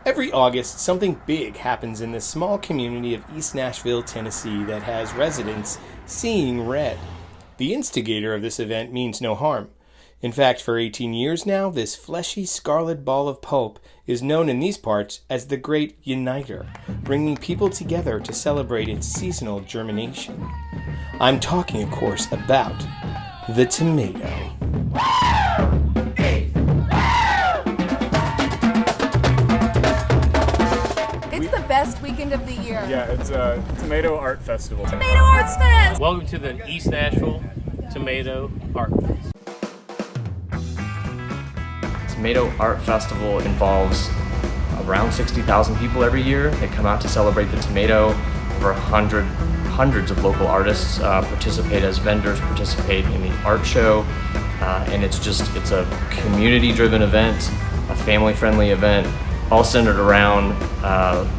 Every August, something big happens in the small community of East Nashville, Tennessee that has residents seeing red. The instigator of this event means no harm. In fact, for 18 years now, this fleshy scarlet ball of pulp is known in these parts as the Great Uniter, bringing people together to celebrate its seasonal germination. I'm talking, of course, about the tomato. It's the best weekend of the year. Yeah, it's a Tomato Art Festival. Tomato Arts Fest! Welcome to the East Nashville Tomato Art Fest. Tomato Art Festival involves around 60,000 people every year. They come out to celebrate the tomato. Over hundreds of local artists participate as vendors, participate in the art show, and it's a community-driven event, a family-friendly event, all centered around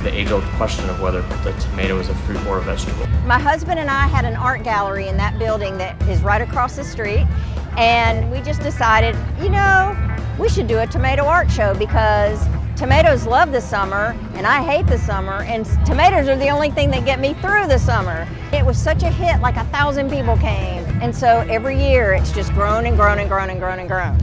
the age-old question of whether the tomato is a fruit or a vegetable. My husband and I had an art gallery in that building that is right across the street, and we just decided, we should do a tomato art show because tomatoes love the summer and I hate the summer, and tomatoes are the only thing that get me through the summer. It was such a hit, like 1,000 people came, and so every year it's just grown and grown and grown and grown and grown.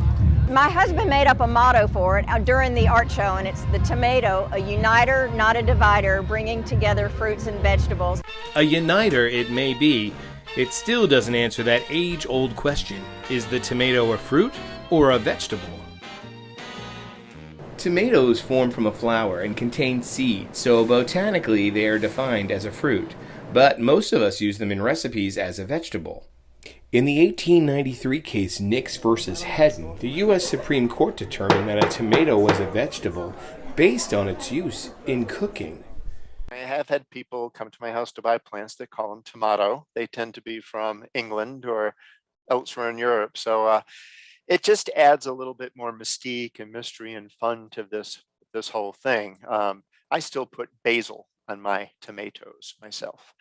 My husband made up a motto for it during the art show, and it's the tomato, a uniter, not a divider, bringing together fruits and vegetables. A uniter it may be, it still doesn't answer that age-old question. Is the tomato a fruit or a vegetable? Tomatoes form from a flower and contain seeds, so botanically they are defined as a fruit, but most of us use them in recipes as a vegetable. In the 1893 case Nix versus Hedden, the U.S. Supreme Court determined that a tomato was a vegetable based on its use in cooking. I have had people come to my house to buy plants that call them tomato. They tend to be from England or elsewhere in Europe, so it just adds a little bit more mystique and mystery and fun to this whole thing. I still put basil on my tomatoes myself.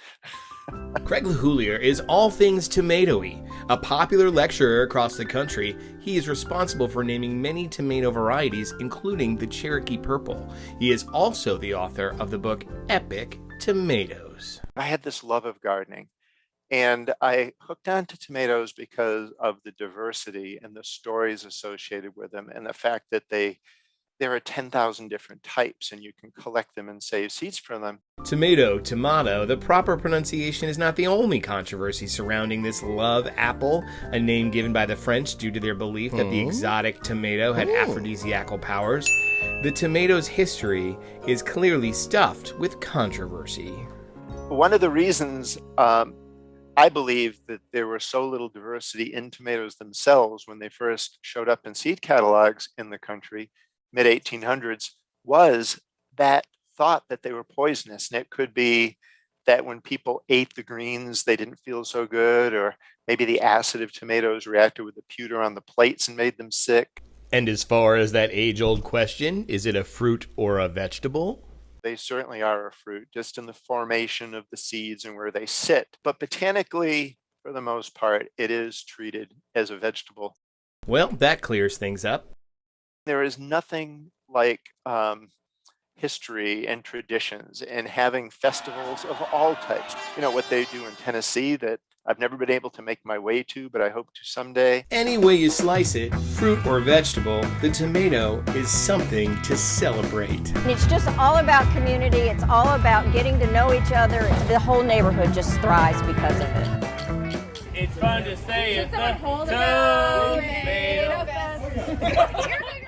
Craig LaHoulier is all things tomatoey. A popular lecturer across the country, he is responsible for naming many tomato varieties, including the Cherokee Purple. He is also the author of the book Epic Tomatoes. I had this love of gardening, and I hooked on to tomatoes because of the diversity and the stories associated with them, and the fact that there are 10,000 different types and you can collect them and save seeds from them. Tomato, the proper pronunciation is not the only controversy surrounding this love apple, a name given by the French due to their belief that the exotic tomato had aphrodisiacal powers. The tomato's history is clearly stuffed with controversy. One of the reasons I believe that there was so little diversity in tomatoes themselves when they first showed up in seed catalogs in the country, mid-1800s, was that thought that they were poisonous. And it could be that when people ate the greens, they didn't feel so good, or maybe the acid of tomatoes reacted with the pewter on the plates and made them sick. And as far as that age-old question, is it a fruit or a vegetable? They certainly are a fruit, just in the formation of the seeds and where they sit. But botanically, for the most part, it is treated as a vegetable. Well, that clears things up. There is nothing like history and traditions and having festivals of all types. What they do in Tennessee that I've never been able to make my way to, but I hope to someday. Any way you slice it, fruit or vegetable, the tomato is something to celebrate. And it's just all about community. It's all about getting to know each other. The whole neighborhood just thrives because of it. It's fun to say it's the Tomato tomato Fest.